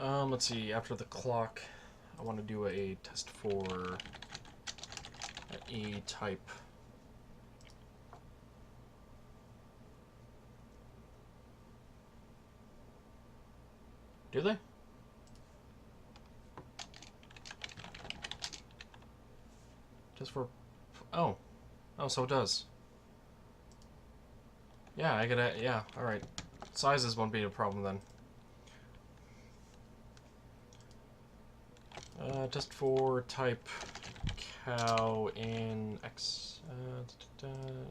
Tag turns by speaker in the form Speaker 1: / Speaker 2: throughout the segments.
Speaker 1: Let's see, after the clock, I want to do a test for an E-type. Do they? Just for... Oh. Oh, so it does. Yeah, I gotta... Yeah, alright. Sizes won't be a problem then. Just for type cow in X.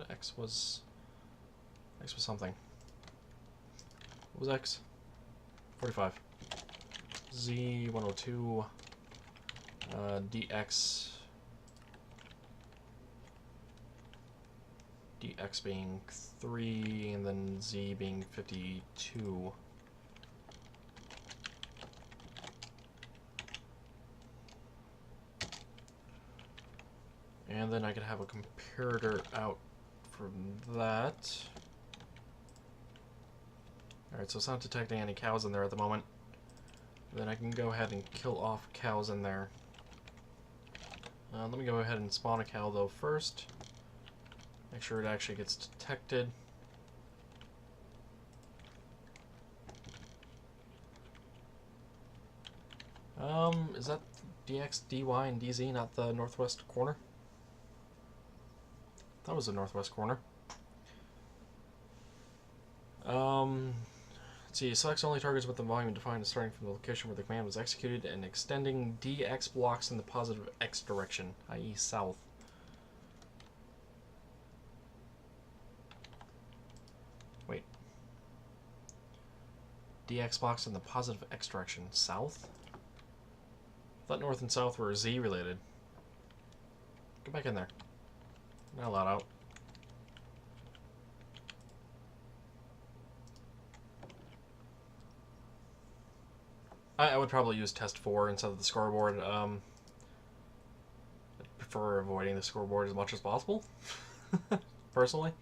Speaker 1: X was something. What was X? 45. Z 102. DX. DX being 3, and then Z being 52. And then I could have a comparator out from that. Alright, so it's not detecting any cows in there at the moment. Then I can go ahead and kill off cows in there. Let me go ahead and spawn a cow though first. Make sure it actually gets detected. Is that DX, DY, and DZ not the northwest corner? That was the northwest corner. Let's see, selects only targets with the volume defined as starting from the location where the command was executed and extending DX blocks in the positive X direction, i.e. south. Wait. DX blocks in the positive X direction, south? I thought north and south were Z related. Go back in there. Not allowed out. I would probably use test 4 instead of the scoreboard. I prefer avoiding the scoreboard as much as possible, personally.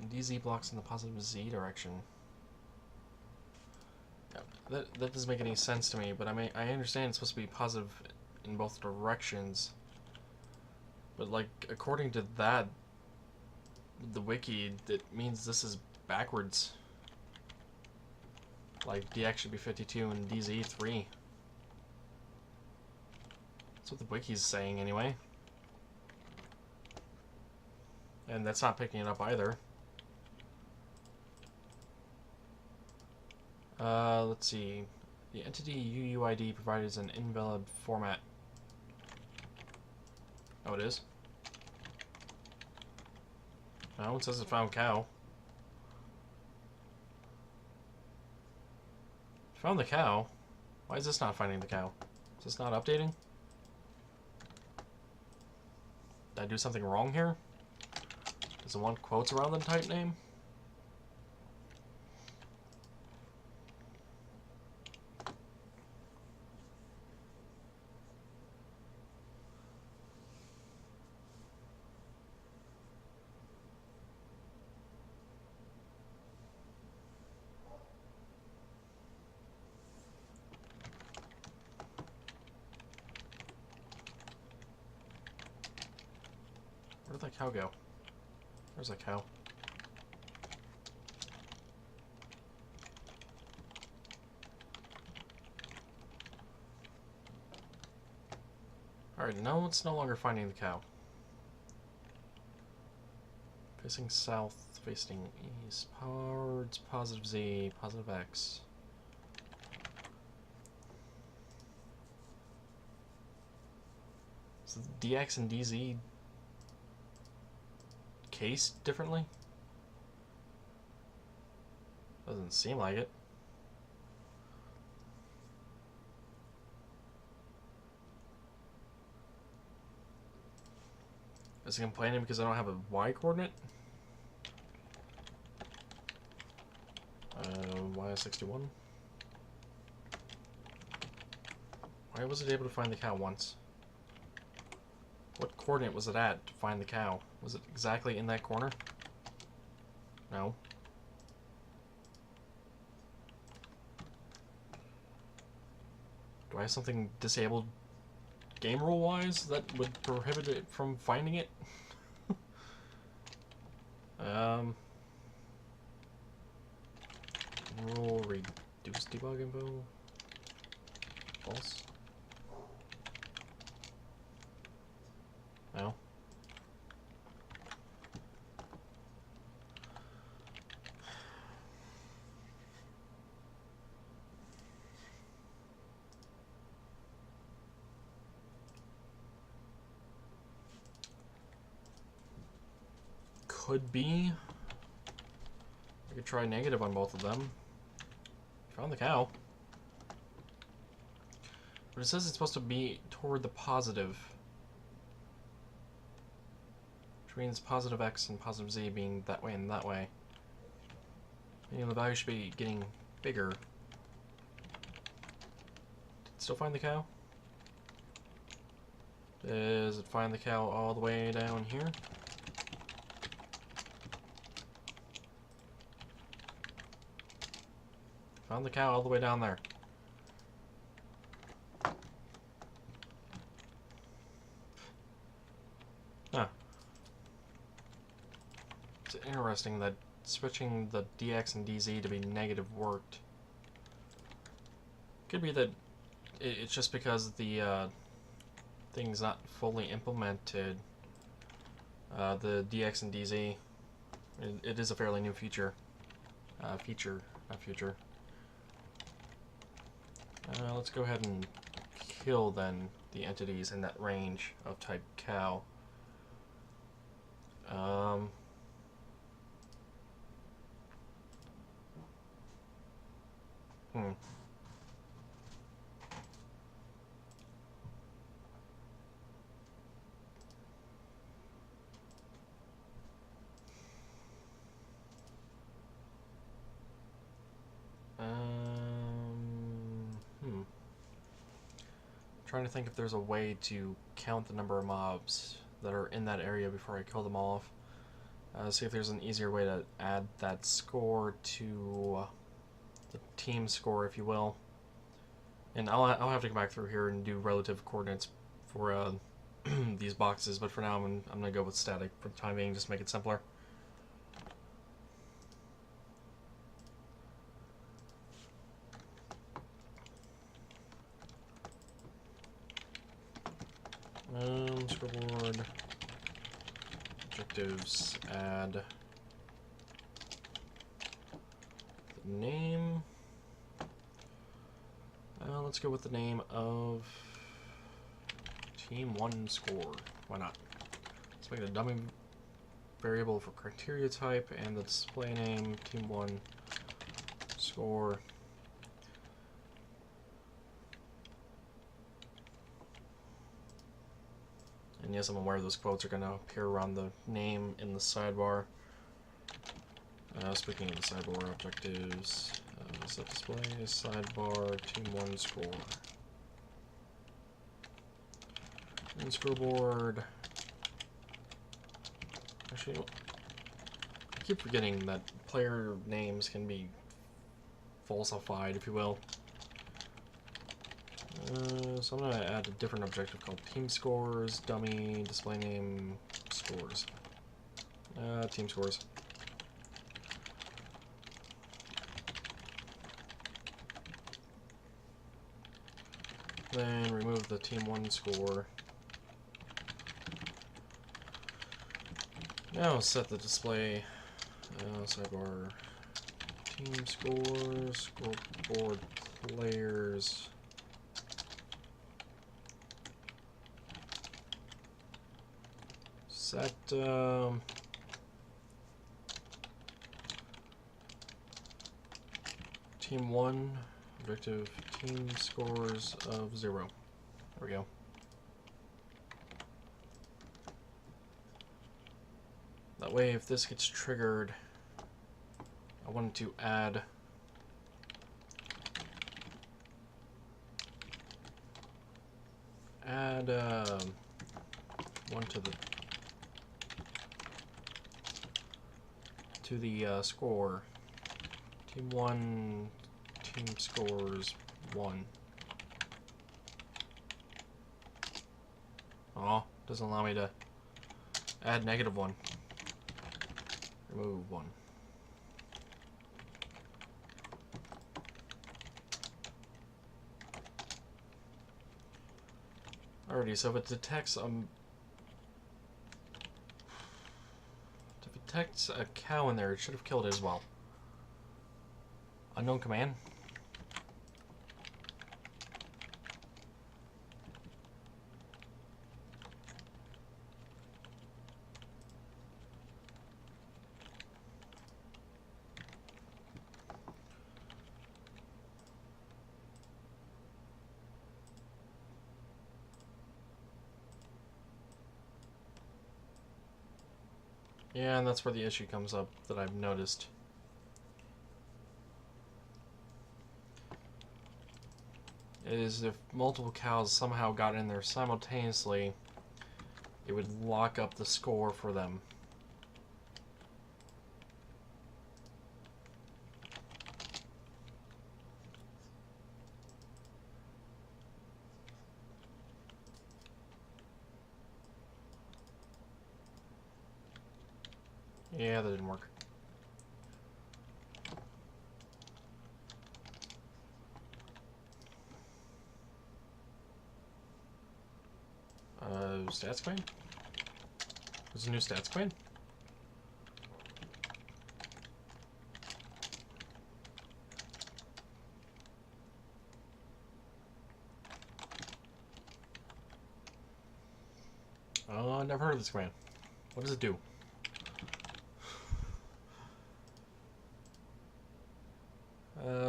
Speaker 1: DZ blocks in the positive Z direction. Yeah, that doesn't make any sense to me, but I understand it's supposed to be positive in both directions. But like, according to that, the wiki, it means this is backwards. Like, DX should be 52 and DZ 3. That's what the wiki's saying anyway. And that's not picking it up either. Let's see. The entity UUID provided is an invalid format. Oh, it is? No, it says it found cow. Found the cow? Why is this not finding the cow? Is this not updating? Did I do something wrong here? Does it want quotes around the type name? Where did that cow go? Where's that cow? Alright, no, it's no longer finding the cow. Facing south, facing east, towards positive Z, positive X. So DX and DZ cased differently? Doesn't seem like it. Is it complaining because I don't have a Y coordinate? Y61. Why was it able to find the cow once? What coordinate was it at to find the cow? Was it exactly in that corner? No. Do I have something disabled game rule-wise that would prohibit it from finding it? Rule reduce debug info. False. No. Could be. I could try negative on both of them. Found the cow. But it says it's supposed to be toward the positive. Which means positive x and positive z being that way and that way. Meaning the value should be getting bigger. Did it still find the cow? Does it find the cow all the way down here? Found the cow all the way down there. Huh. It's interesting that switching the dx and dz to be negative worked. Could be that it's just because the thing's not fully implemented. The dx and dz. It is a fairly new feature. Not future. Let's go ahead and kill then the entities in that range of type cow. Trying to think if there's a way to count the number of mobs that are in that area before I kill them all off. See if there's an easier way to add that score to the team score, if you will. And I'll have to come back through here and do relative coordinates for these boxes, but for now I'm gonna go with static for the time being, just to make it simpler. Scoreboard, objectives, add the name. Let's go with the name of Team 1 score. Why not? Let's make it a dummy variable for criteria type and the display name Team 1 score. And yes, I'm aware those quotes are going to appear around the name in the sidebar. Speaking of the sidebar objectives, set display, sidebar, Team 1 score. And scoreboard. Actually, I keep forgetting that player names can be falsified, if you will. So I'm going to add a different objective called team scores, dummy, display name, scores. Team scores. Then remove the team 1 score. Now set the display sidebar team scores, scoreboard players. Set team 1 objective team scores of 0. There we go. That way, if this gets triggered, I wanted to add add one to the score. Team 1, team scores 1. Oh, doesn't allow me to add -1. Remove 1. Alrighty, so if it detects if it detects a cow in there, it should have killed it as well. Unknown command. Yeah, and that's where the issue comes up that I've noticed. Is if multiple cows somehow got in there simultaneously, it would lock up the score for them. Yeah, that didn't work. Stats command? There's a new stats command? Never heard of this command. What does it do?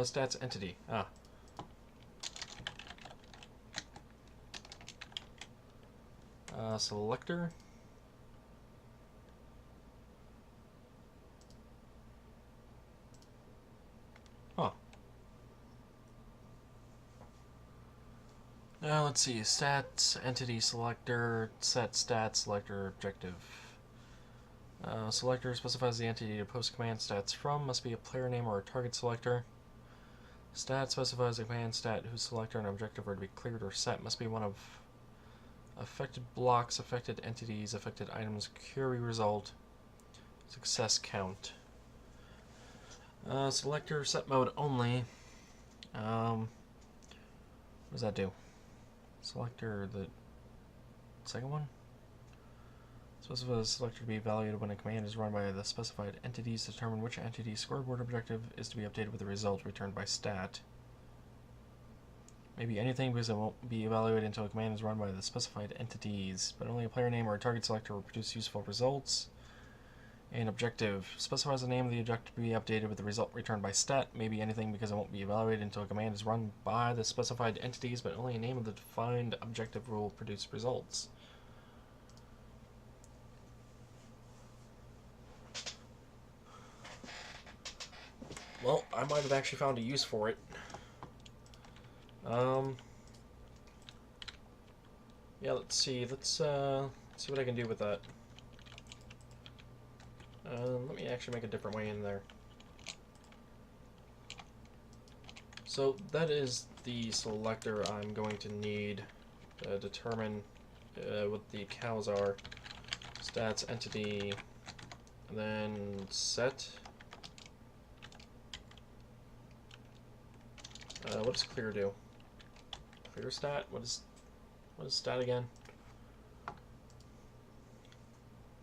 Speaker 1: Stats entity. Ah. Selector. Huh. Now let's see. Stats, entity, selector, set stats, selector, objective. Selector specifies the entity to post command stats from. Must be a player name or a target selector. Stat specifies a command stat whose selector and objective are to be cleared or set. Must be one of affected blocks, affected entities, affected items, query result, success count. Selector set mode only. What does that do? Selector, the second one? Specify the selector to be evaluated when a command is run by the specified entities to determine which entity's scoreboard objective is to be updated with the result returned by stat. Maybe anything because it won't be evaluated until a command is run by the specified entities, but only a player name or a target selector will produce useful results. And objective specifies the name of the objective to be updated with the result returned by stat. Maybe anything because it won't be evaluated until a command is run by the specified entities, but only a name of the defined objective will produce results. Well, I might have actually found a use for it. Yeah, let's see. Let's see what I can do with that. Let me actually make a different way in there. So that is the selector I'm going to need to determine what the cows are. Stats, entity, and then set. What does clear do? Clear stat? What is stat again?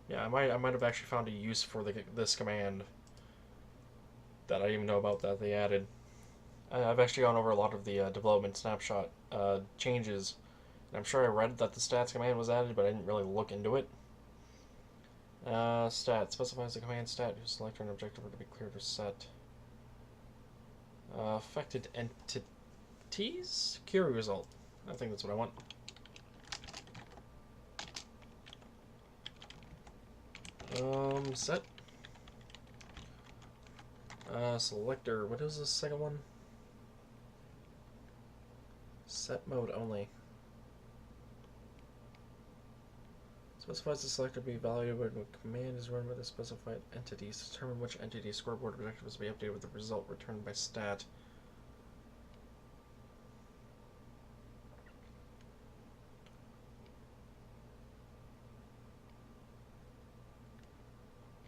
Speaker 1: Yeah, I might have actually found a use for this command that I didn't even know about that they added. I've actually gone over a lot of the development snapshot changes, and I'm sure I read that the stats command was added, but I didn't really look into it. Stat specifies the command stat whose selector and objective are to be cleared or set. Affected entities? Query result. I think that's what I want. Set. Selector. What is the second one? Set mode only. Specifies the selector be evaluated when a command is run by the specified entities. Determine which entity scoreboard objective is to be updated with the result returned by stat.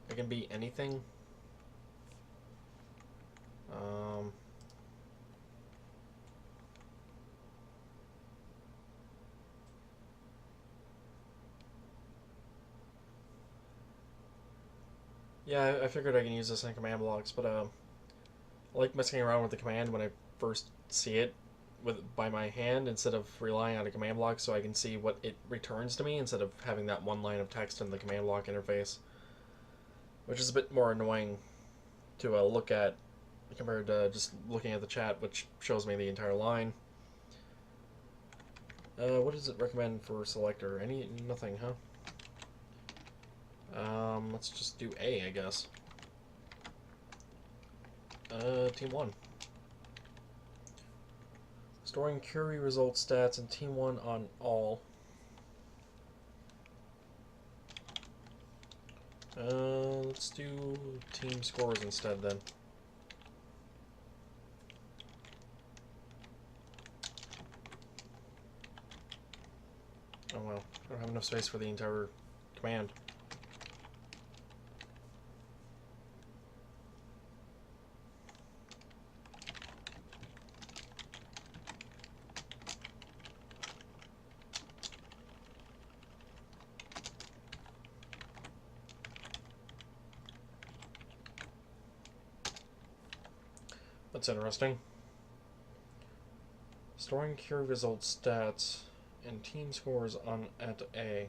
Speaker 1: It can be anything. Yeah, I figured I can use this in command blocks, but I like messing around with the command when I first see it by my hand instead of relying on a command block, so I can see what it returns to me instead of having that one line of text in the command block interface, which is a bit more annoying to look at compared to just looking at the chat, which shows me the entire line. What does it recommend for selector? Nothing, huh? Let's just do A, I guess. Team 1. Storing query result stats in Team 1 on all. Let's do team scores instead then. Oh well, I don't have enough space for the entire command. That's interesting. Storing query result stats and team scores on at A.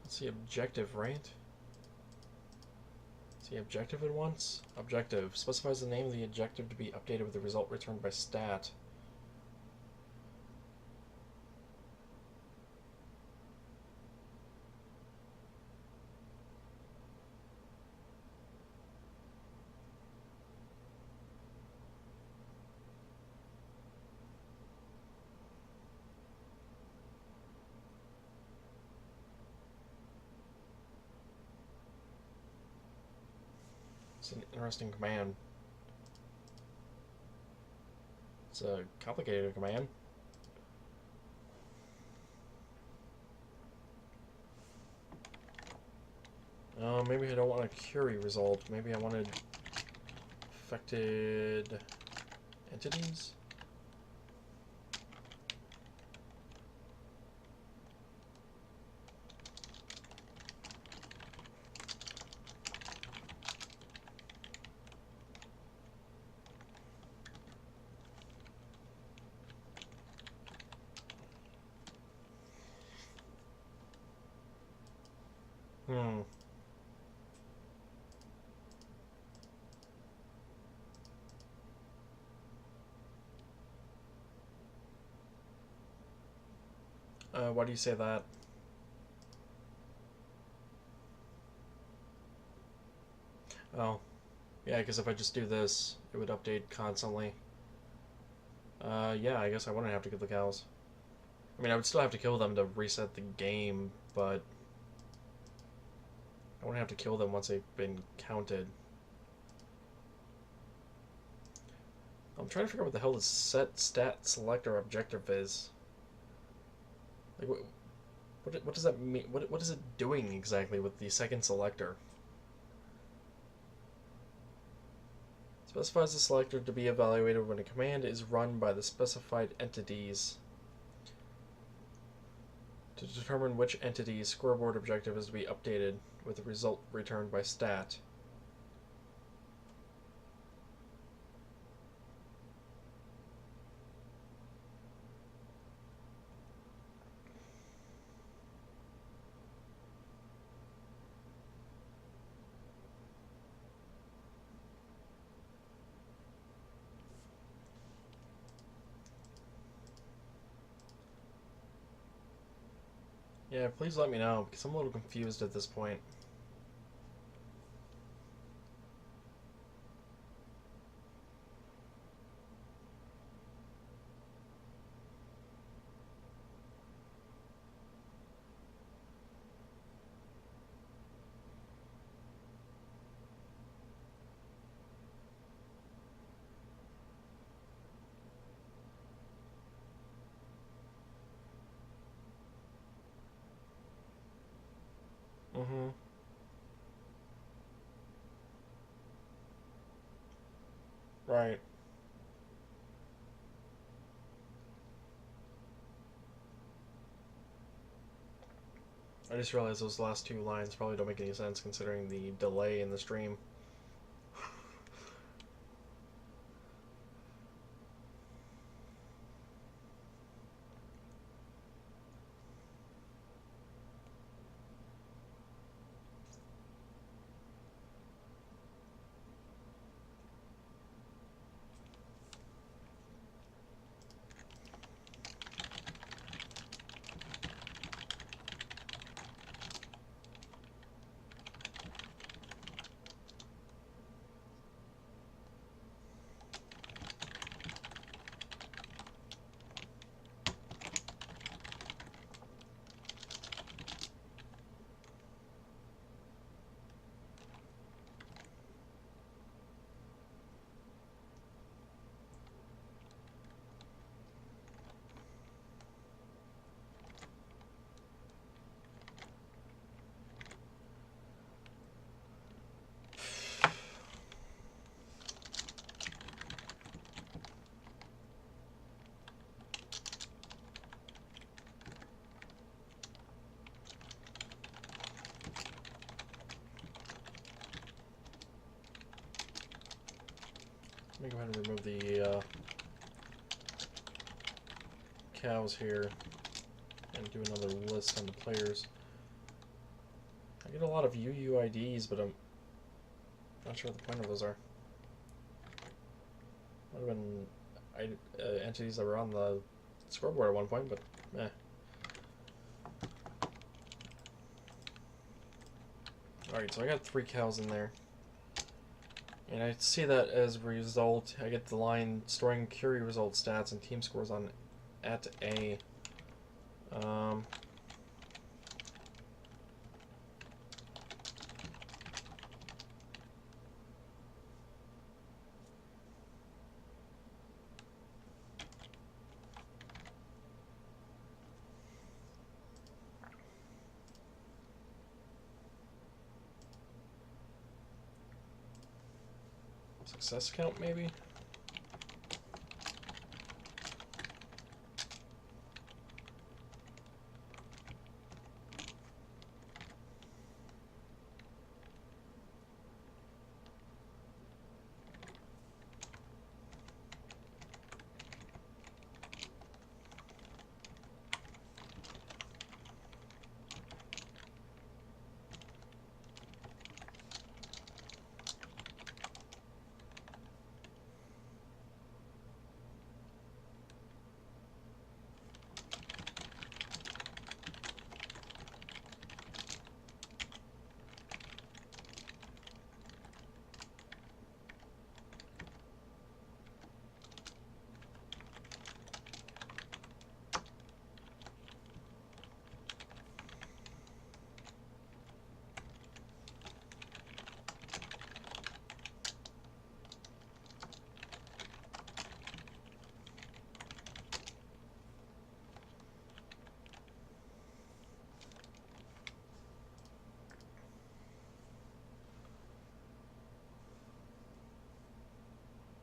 Speaker 1: That's the objective, right? See objective at once? Objective. Specifies the name of the objective to be updated with the result returned by stat. It's an interesting command. It's a complicated command. Maybe I don't want a query result. Maybe I wanted affected entities? Why do you say that? Oh. Yeah, because if I just do this, it would update constantly. Yeah, I guess I wouldn't have to kill the cows. I mean, I would still have to kill them to reset the game, but I wouldn't have to kill them once they've been counted. I'm trying to figure out what the hell this set stat selector objective is. Like, what does that mean? What is it doing exactly with the second selector? Specifies the selector to be evaluated when a command is run by the specified entities. To determine which entity's scoreboard objective is to be updated with the result returned by stat. Yeah, please let me know, because I'm a little confused at this point. Alright. I just realized those last two lines probably don't make any sense considering the delay in the stream. Let me go ahead and remove the cows here and do another list on the players. I get a lot of UUIDs, but I'm not sure what the point of those are. Might have been entities that were on the scoreboard at one point, but meh. Alright, so I got 3 cows in there. And I see that as a result, I get the line storing query result stats and team scores on at A. Success count, maybe?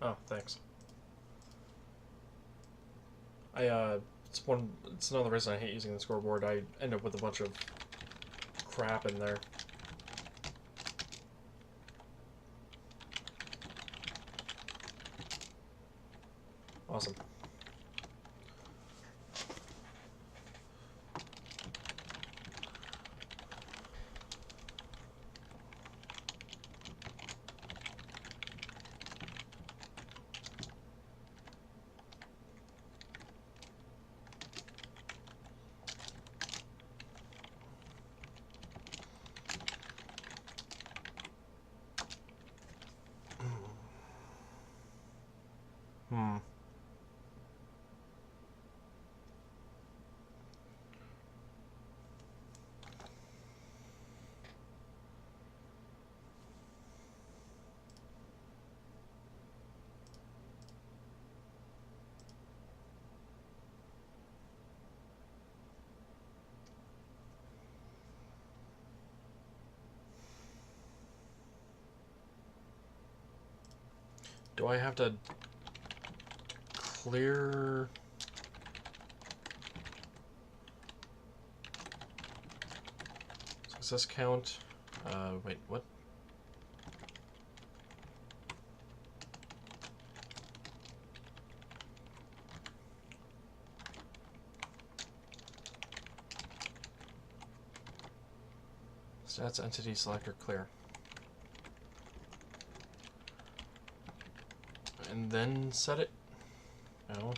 Speaker 1: Oh, thanks. It's another reason I hate using the scoreboard. I end up with a bunch of crap in there. Awesome. Do I have to clear... Success count? Wait, what? Stats entity selector clear. And then set it? No.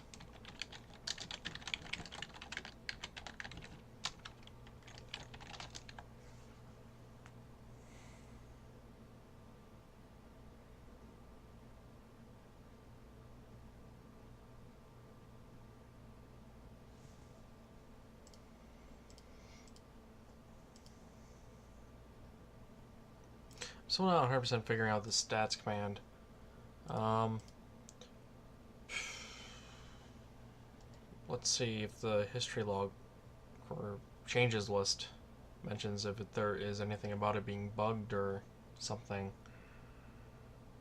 Speaker 1: Still not 100% figuring out the stats command. Let's see if the history log or changes list mentions if there is anything about it being bugged or something.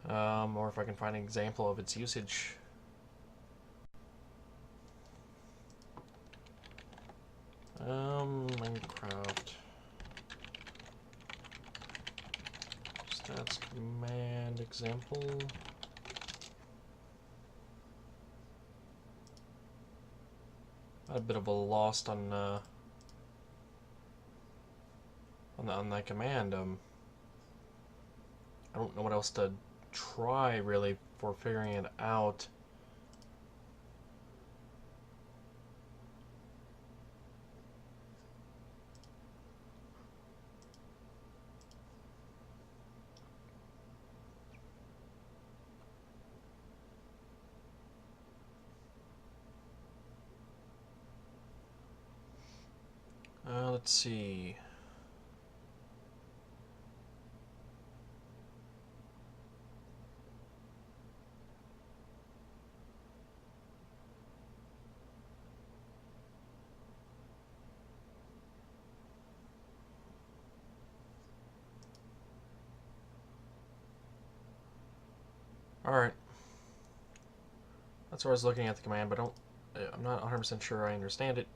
Speaker 1: Or if I can find an example of its usage. Minecraft stats command example. A bit of a lost on that command. I don't know what else to try really for figuring it out. Let's see. Alright. That's where I was looking at the command, but I'm not 100% sure I understand it.